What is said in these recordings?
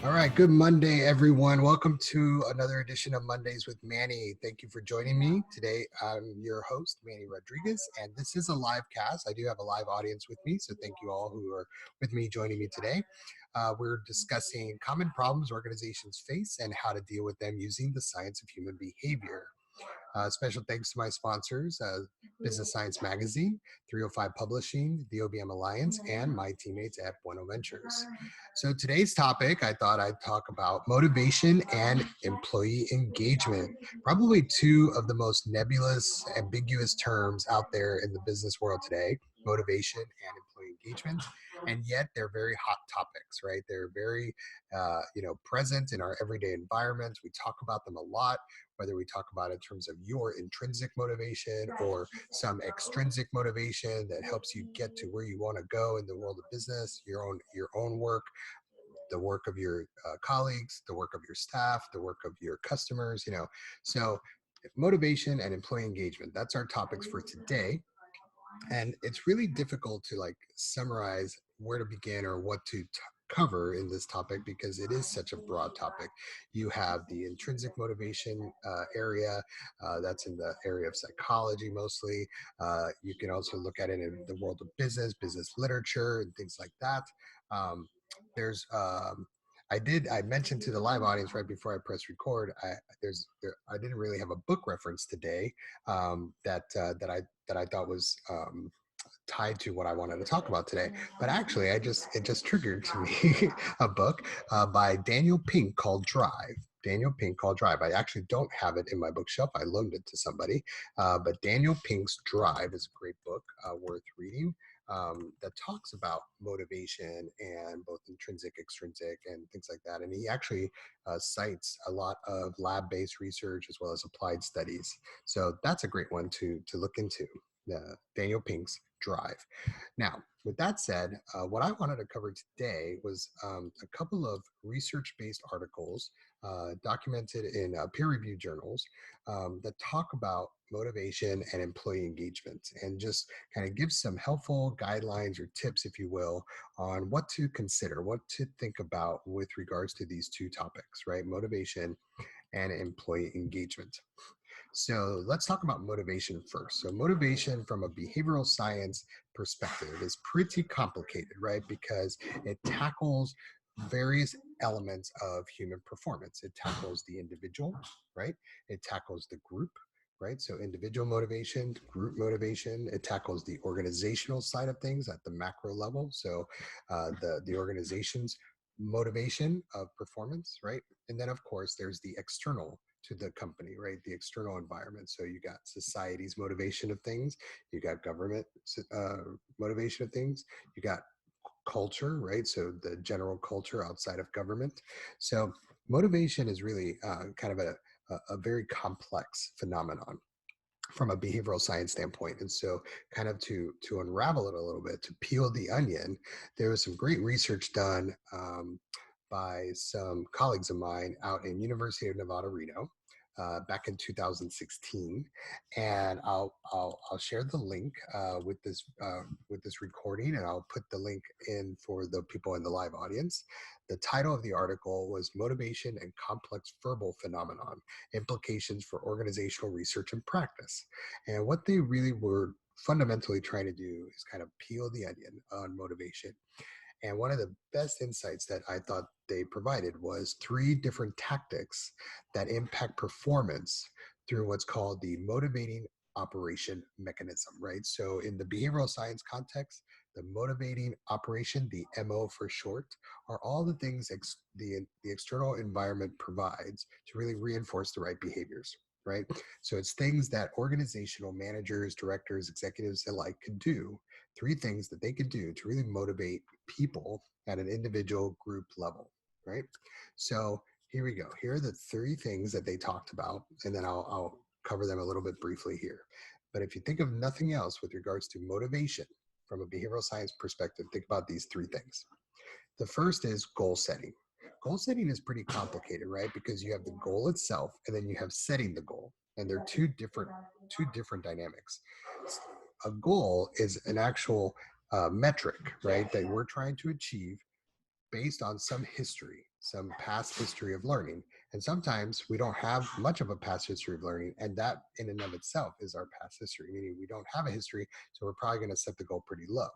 All right, good Monday, everyone. Welcome to another edition of Mondays with Manny. Thank you for joining me. Today, I'm your host, Manny Rodriguez, and this is a live cast. I do have a live audience with me, so thank you all who are with me joining me today. We're discussing common problems organizations face and how to deal with them using the science of human behavior. Special thanks to my sponsors, Business Science Magazine, 305 Publishing, the OBM Alliance, and my teammates at Bueno Ventures. So today's topic, I thought I'd talk about motivation and employee engagement. Probably two of the most nebulous, ambiguous terms out there in the business world today, motivation and employee engagement. And yet they're very hot topics, right? They're very, present in our everyday environment. We talk about them a lot, whether we talk about it in terms of your intrinsic motivation or some extrinsic motivation that helps you get to where you want to go in the world of business, your own work, the work of your colleagues, the work of your staff, the work of your customers. So motivation and employee engagement, that's our topics for today. And it's really difficult to like summarize where to begin or what to cover in this topic because it is such a broad topic. You have the intrinsic motivation area, that's in the area of psychology mostly. You can also look at it in the world of business literature and things like that. There's I mentioned to the live audience right before I press record. I didn't really have a book reference today, that I thought was tied to what I wanted to talk about today. But actually, it just triggered to me a book by Daniel Pink called Drive. Daniel Pink called Drive. I actually don't have it in my bookshelf. I loaned it to somebody. But Daniel Pink's Drive is a great book worth reading, that talks about motivation and both intrinsic, extrinsic, and things like that. And he actually cites a lot of lab-based research as well as applied studies. So that's a great one to look into. Daniel Pink's Drive. Now, with that said, what I wanted to cover today was a couple of research-based articles documented in peer-reviewed journals that talk about motivation and employee engagement and just kind of give some helpful guidelines or tips, if you will, on what to consider, what to think about with regards to these two topics, right? Motivation and employee engagement. So let's talk about motivation first. So motivation from a behavioral science perspective is pretty complicated, right? Because it tackles various elements of human performance. It tackles the individual, right? It tackles the group, right? So individual motivation, group motivation. It tackles the organizational side of things at the macro level. So the organization's motivation of performance, right? And then of course there's the external to the company, right? The external environment. So you got society's motivation of things, you got government motivation of things, you got culture, right? So the general culture outside of government. So motivation is really kind of a very complex phenomenon from a behavioral science standpoint. And so kind of to unravel it a little bit, to peel the onion, there was some great research done by some colleagues of mine out in University of Nevada, Reno, back in 2016, and I'll share the link with this recording, and I'll put the link in for the people in the live audience. The title of the article was "Motivation and Complex Verbal Phenomenon: Implications for Organizational Research and Practice," and what they really were fundamentally trying to do is kind of peel the onion on motivation. And one of the best insights that I thought they provided was three different tactics that impact performance through what's called the motivating operation mechanism, right? So in the behavioral science context, the motivating operation, the MO for short, are all the things the external environment provides to really reinforce the right behaviors, right? So it's things that organizational managers, directors, executives alike could do, three things that they could do to really motivate people at an individual group level, right? So here we go. Here are the three things that they talked about, and then I'll cover them a little bit briefly here. But if you think of nothing else with regards to motivation from a behavioral science perspective, think about these three things. The first is goal setting. Goal setting is pretty complicated, right? Because you have the goal itself and then you have setting the goal. And they're two different dynamics. A goal is an actual metric, right, that we're trying to achieve based on some history, some past history of learning. And sometimes we don't have much of a past history of learning. And that in and of itself is our past history, meaning we don't have a history. So we're probably going to set the goal pretty low.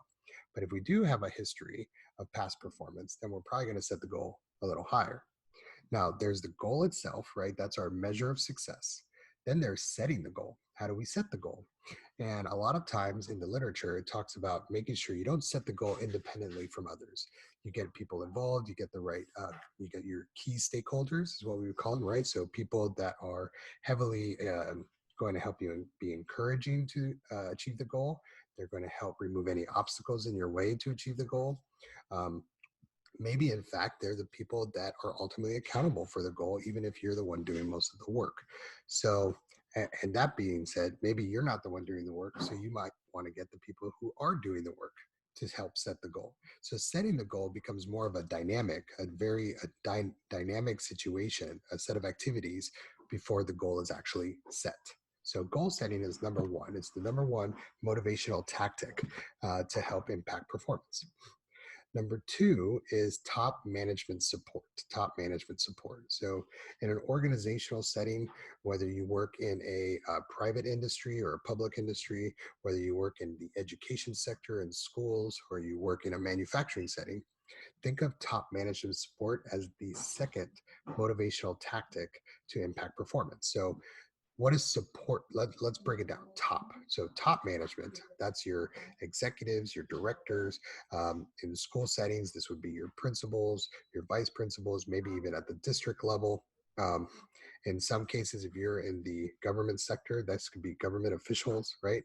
But if we do have a history of past performance, then we're probably going to set the goal a little higher. Now, there's the goal itself, right? That's our measure of success. Then there's setting the goal. How do we set the goal? And a lot of times in the literature, it talks about making sure you don't set the goal independently from others. You get people involved, you get the right, you get your key stakeholders, is what we would call them, right? So people that are heavily going to help you and be encouraging to achieve the goal. They're going to help remove any obstacles in your way to achieve the goal. Um, Maybe in fact they're the people that are ultimately accountable for the goal, even if you're the one doing most of the work. So and that being said, maybe you're not the one doing the work, so you might want to get the people who are doing the work to help set the goal. So setting the goal becomes more of a dynamic, dynamic situation, a set of activities before the goal is actually set. So goal setting is number one. It's the number one motivational tactic to help impact performance. Number two is top management support. Top management support. So, in an organizational setting, whether you work in a private industry or a public industry, whether you work in the education sector in schools, or you work in a manufacturing setting, think of top management support as the second motivational tactic to impact performance. So, what is support? Let's break it down. Top. So top management, that's your executives, your directors. In school settings, this would be your principals, your vice principals, maybe even at the district level. Um, in some cases, if you're in the government sector, this could be government officials, right?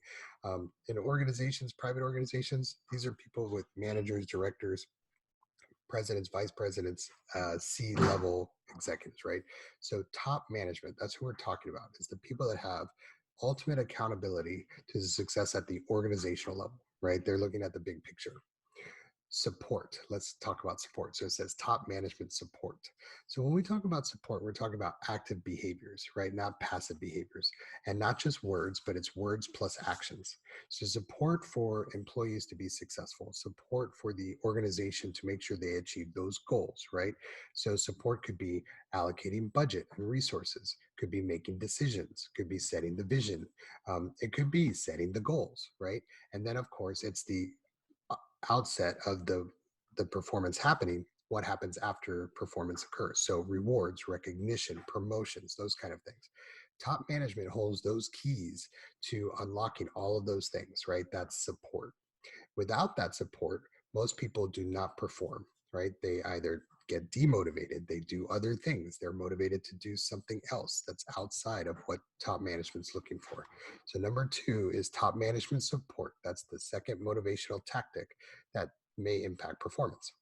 In organizations, private organizations, these are people with managers, directors, presidents, vice presidents, C-level executives, right? So top management, that's who we're talking about, is the people that have ultimate accountability to the success at the organizational level, right? They're looking at the big picture. Support. Let's talk about support. So it says top management support. So when we talk about support, we're talking about active behaviors, right? Not passive behaviors, and not just words, but it's words plus actions. So support for employees to be successful, support for the organization to make sure they achieve those goals, right? So support could be allocating budget and resources, could be making decisions, could be setting the vision, it could be setting the goals, right? And then of course it's the outset of the performance happening, what happens after performance occurs. So rewards, recognition, promotions, those kind of things. Top management holds those keys to unlocking all of those things, right? That's support. Without that support, most people do not perform, right? They either get demotivated, they do other things, they're motivated to do something else that's outside of what top management's looking for. So number two is top management support. That's the second motivational tactic that may impact performance.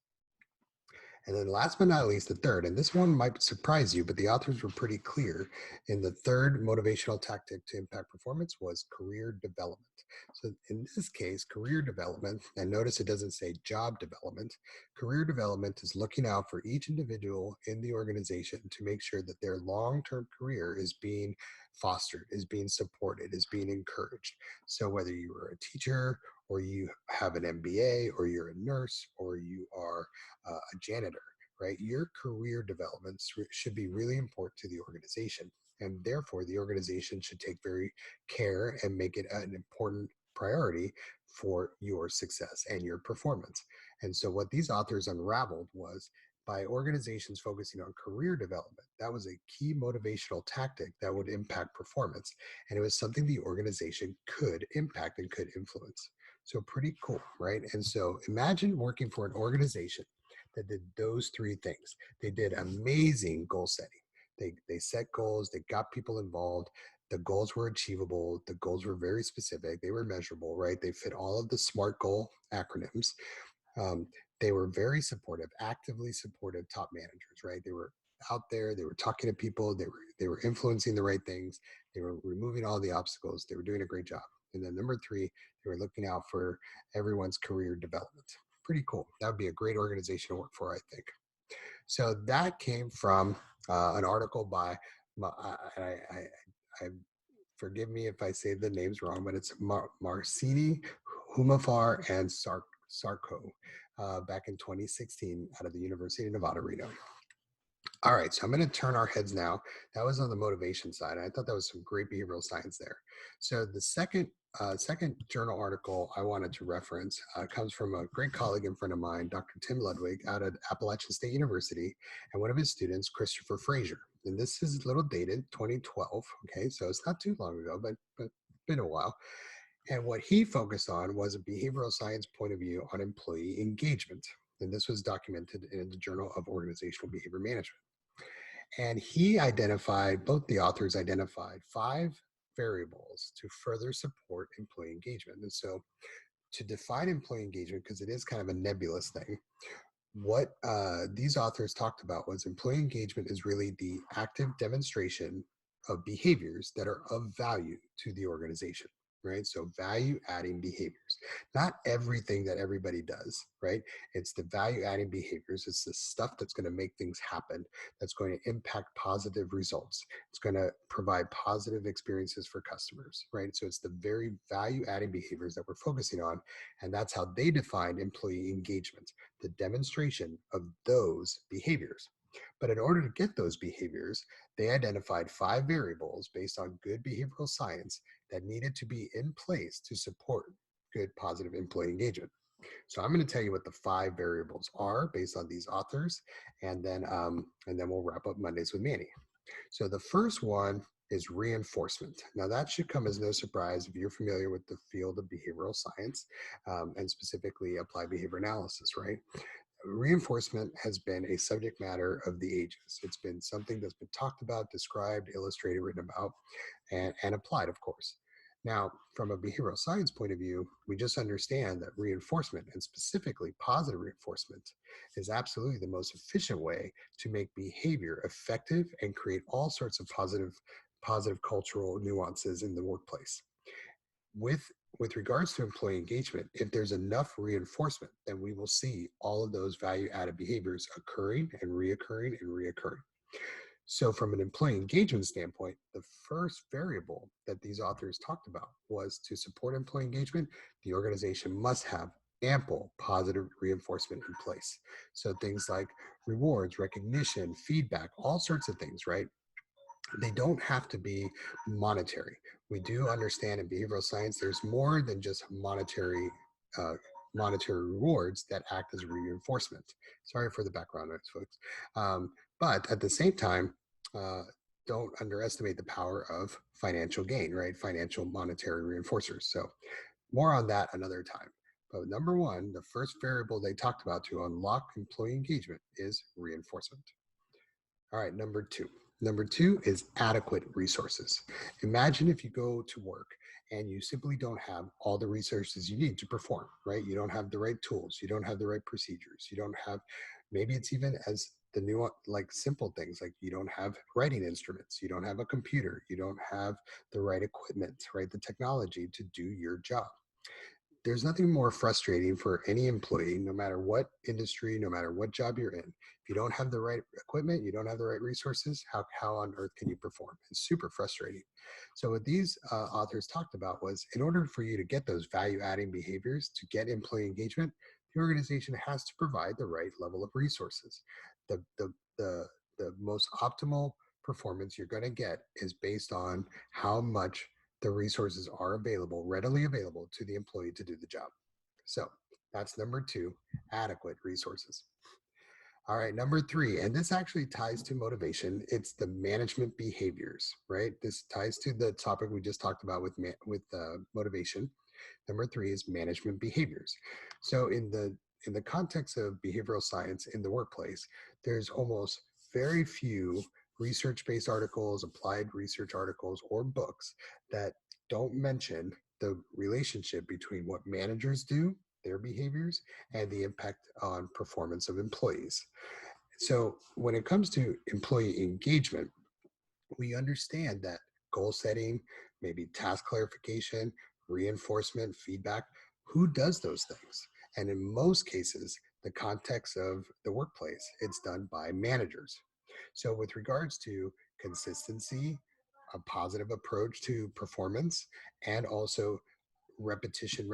And then last but not least, the third, and this one might surprise you, but the authors were pretty clear in the third motivational tactic to impact performance was career development. So in this case, career development, and notice it doesn't say job development, career development is looking out for each individual in the organization to make sure that their long-term career is being fostered, is being supported, is being encouraged. So whether you are a teacher or you have an MBA or you're a nurse or you are a janitor, right? Your career development should be really important to the organization. And therefore, the organization should take very care and make it an important priority for your success and your performance. And so, what these authors unraveled was by organizations focusing on career development, that was a key motivational tactic that would impact performance. And it was something the organization could impact and could influence. So, pretty cool, right? And so, imagine working for an organization that did those three things. They did amazing goal setting. They set goals, they got people involved. The goals were achievable. The goals were very specific. They were measurable, right? They fit all of the SMART goal acronyms. Um, they were very supportive, actively supportive top managers, right? They were out there, they were talking to people, they were influencing the right things, they were removing all the obstacles, they were doing a great job. And then number three, they were looking out for everyone's career development. Pretty cool. That would be a great organization to work for, I think. So that came from an article by, I forgive me if I say the names wrong, but it's Marcini, Humafar, and Sarko back in 2016 out of the University of Nevada, Reno. All right, so I'm going to turn our heads now. That was on the motivation side. I thought that was some great behavioral science there. So the second journal article I wanted to reference comes from a great colleague and friend of mine, Dr. Tim Ludwig, out at Appalachian State University, and one of his students, Christopher Frazier. And this is a little dated, 2012. Okay, so it's not too long ago, but been a while. And what he focused on was a behavioral science point of view on employee engagement. And this was documented in the Journal of Organizational Behavior Management. And he identified, both the authors identified 5 variables to further support employee engagement. And so to define employee engagement, because it is kind of a nebulous thing, what these authors talked about was employee engagement is really the active demonstration of behaviors that are of value to the organization, right? So value adding behaviors, not everything that everybody does, right? It's the value adding behaviors. It's the stuff that's going to make things happen, that's going to impact positive results. It's going to provide positive experiences for customers, right? So it's the very value adding behaviors that we're focusing on. And that's how they define employee engagement, the demonstration of those behaviors. But in order to get those behaviors, they identified 5 variables based on good behavioral science that needed to be in place to support good positive employee engagement. So I'm going to tell you what the 5 variables are based on these authors, and then we'll wrap up Mondays with Manny. So the first one is reinforcement. Now that should come as no surprise if you're familiar with the field of behavioral science, and specifically applied behavior analysis, right? Reinforcement has been a subject matter of the ages. It's been something that's been talked about, described, illustrated, written about, and applied, of course. Now, from a behavioral science point of view, we just understand that reinforcement, and specifically positive reinforcement, is absolutely the most efficient way to make behavior effective and create all sorts of positive cultural nuances in the workplace. with with regards to employee engagement, if there's enough reinforcement, then we will see all of those value added behaviors occurring and reoccurring and reoccurring. So from an employee engagement standpoint, the first variable that these authors talked about was to support employee engagement, the organization must have ample positive reinforcement in place. So things like rewards, recognition, feedback, all sorts of things, right? They don't have to be monetary. We do understand in behavioral science there's more than just uh, monetary rewards that act as reinforcement. Sorry for the background noise, folks. But at the same time, uh, don't underestimate the power of financial gain, right? Financial monetary reinforcers. So more on that another time. But number one, the first variable they talked about to unlock employee engagement is reinforcement. All right, number two. Number two is adequate resources. Imagine if you go to work and you simply don't have all the resources you need to perform, right? You don't have the right tools, you don't have the right procedures, you don't have, maybe it's even as the new, like simple things like you don't have writing instruments, you don't have a computer, you don't have the right equipment, right? The technology to do your job. There's nothing more frustrating for any employee, no matter what industry, no matter what job you're in. If you don't have the right equipment, you don't have the right resources, how on earth can you perform? It's super frustrating. So what these authors talked about was, in order for you to get those value adding behaviors, to get employee engagement, the organization has to provide the right level of resources. The, the, the, the most optimal performance you're going to get is based on how much the resources are available, readily available to the employee to do the job. So that's number two, adequate resources. All right, number three, and this actually ties to motivation. It's the management behaviors, right? This ties to the topic we just talked about with motivation. Number three is management behaviors. So in the context of behavioral science in the workplace, there's almost very few research-based articles, applied research articles, or books that don't mention the relationship between what managers do, their behaviors, and the impact on performance of employees. So when it comes to employee engagement, we understand that goal setting, maybe task clarification, reinforcement, feedback, who does those things? And in most cases, the context of the workplace, it's done by managers. So with regards to consistency, a positive approach to performance, and also repetition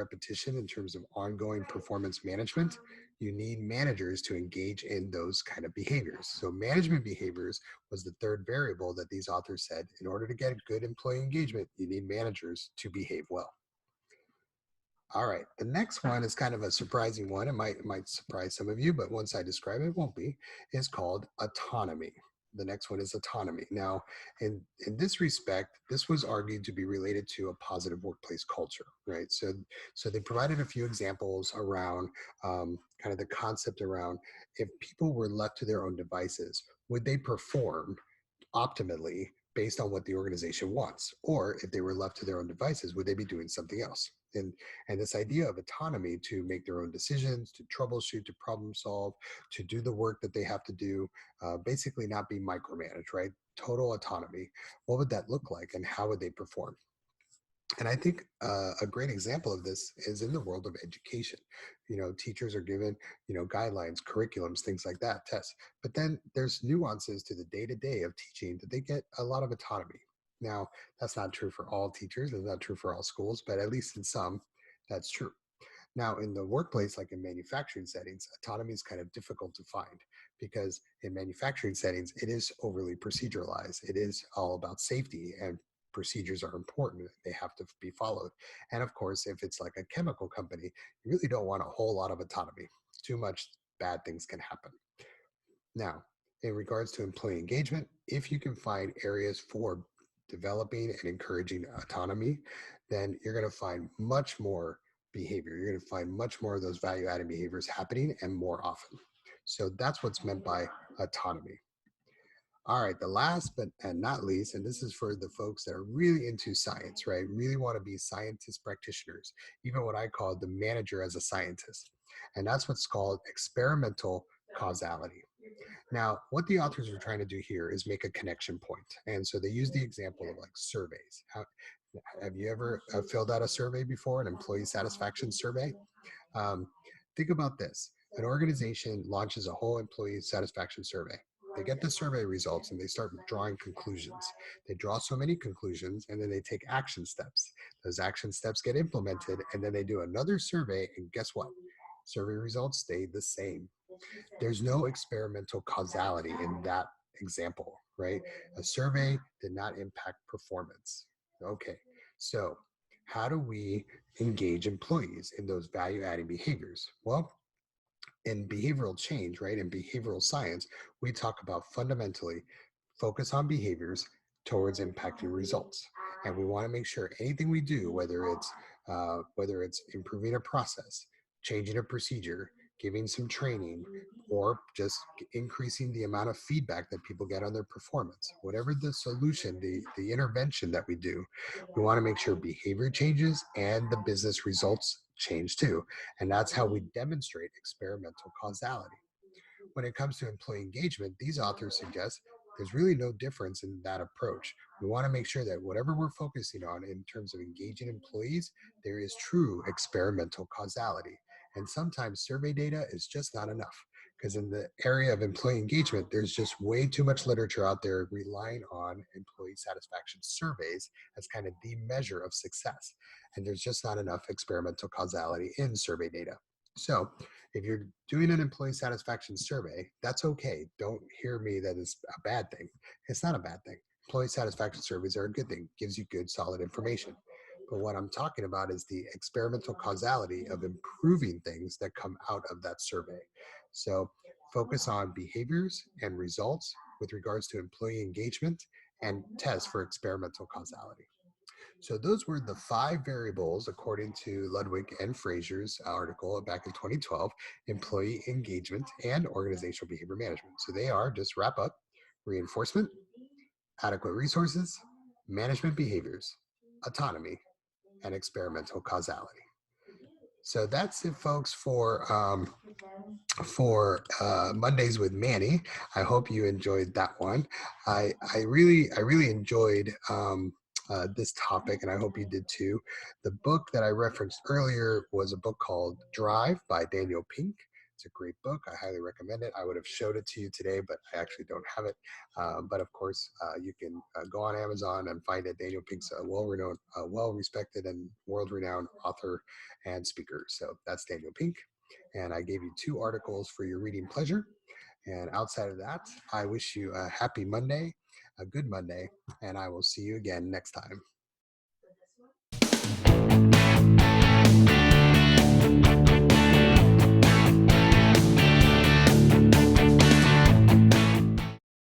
in terms of ongoing performance management, you need managers to engage in those kind of behaviors. So management behaviors was the third variable that these authors said in order to get good employee engagement, you need managers to behave well. All right, the next one is kind of a surprising one. It might surprise some of you, but once I describe it, it won't be. Is called autonomy. The next one is autonomy. Now, in this respect, this was argued to be related to a positive workplace culture, right? So they provided a few examples around kind of the concept around if people were left to their own devices, would they perform optimally based on what the organization wants, or if they were left to their own devices, would they be doing something else? And this idea of autonomy to make their own decisions, to troubleshoot, to problem solve, to do the work that they have to do, basically not be micromanaged, right? Total autonomy. What would that look like, and how would they perform? And I think a great example of this is in the world of education. Teachers are given, guidelines, curriculums, things like that, tests. But then there's nuances to the day to day of teaching that they get a lot of autonomy. Now, that's not true for all teachers. That's not true for all schools, but at least in some, that's true. Now, in the workplace, like in manufacturing settings, autonomy is kind of difficult to find because in manufacturing settings, it is overly proceduralized. It is all about safety, and procedures are important. They have to be followed. And of course, if it's like a chemical company, you really don't want a whole lot of autonomy. Too much bad things can happen. Now, in regards to employee engagement, if you can find areas for developing and encouraging autonomy, then you're going to find much more behavior. You're going to find much more of those value added behaviors happening and more often. So that's what's meant by autonomy. All right, the last but and not least, and this is for the folks that are really into science, right? Really want to be scientist practitioners, even what I call the manager as a scientist. And that's what's called experimental causality. Now, what the authors are trying to do here is make a connection point. And so they use the example of like surveys. Have you ever filled out a survey before, an employee satisfaction survey? Um, think about this. An organization launches a whole employee satisfaction survey. They get the survey results and they start drawing conclusions. They draw so many conclusions and then they take action steps. Those action steps get implemented and then they do another survey. And guess what? Survey results stay the same. There's no experimental causality in that example, right? A survey did not impact performance. Okay, so how do we engage employees in those value adding behaviors? Well, in behavioral change, right, in behavioral science, we talk about fundamentally focus on behaviors towards impacting results. And we want to make sure anything we do, whether it's improving a process, changing a procedure, giving some training, or just increasing the amount of feedback that people get on their performance, whatever the solution, the intervention that we do, we want to make sure behavior changes and the business results change too. And that's how we demonstrate experimental causality. When it comes to employee engagement, these authors suggest there's really no difference in that approach. We want to make sure that whatever we're focusing on in terms of engaging employees, there is true experimental causality. And sometimes survey data is just not enough because in the area of employee engagement, there's just way too much literature out there relying on employee satisfaction surveys as kind of the measure of success. And there's just not enough experimental causality in survey data. So if you're doing an employee satisfaction survey, that's okay. Don't hear me that it's a bad thing. It's not a bad thing. Employee satisfaction surveys are a good thing, gives you good, solid information. But what I'm talking about is the experimental causality of improving things that come out of that survey. So focus on behaviors and results with regards to employee engagement and test for experimental causality. So those were the five variables, according to Ludwig and Fraser's article back in 2012, employee engagement and organizational behavior management. So they are, just wrap up, reinforcement, adequate resources, management behaviors, autonomy, and experimental causality. So that's it, folks, for Mondays with Manny. I hope you enjoyed that one. I really enjoyed this topic, and I hope you did too. The book that I referenced earlier was a book called Drive by Daniel Pink. It's a great book. I highly recommend it. I would have showed it to you today, but I actually don't have it. But of course, you can go on Amazon and find it. Daniel Pink's a well-renowned, well-respected, and world-renowned author and speaker. So that's Daniel Pink. And I gave you two articles for your reading pleasure. And outside of that, I wish you a happy Monday, a good Monday, and I will see you again next time.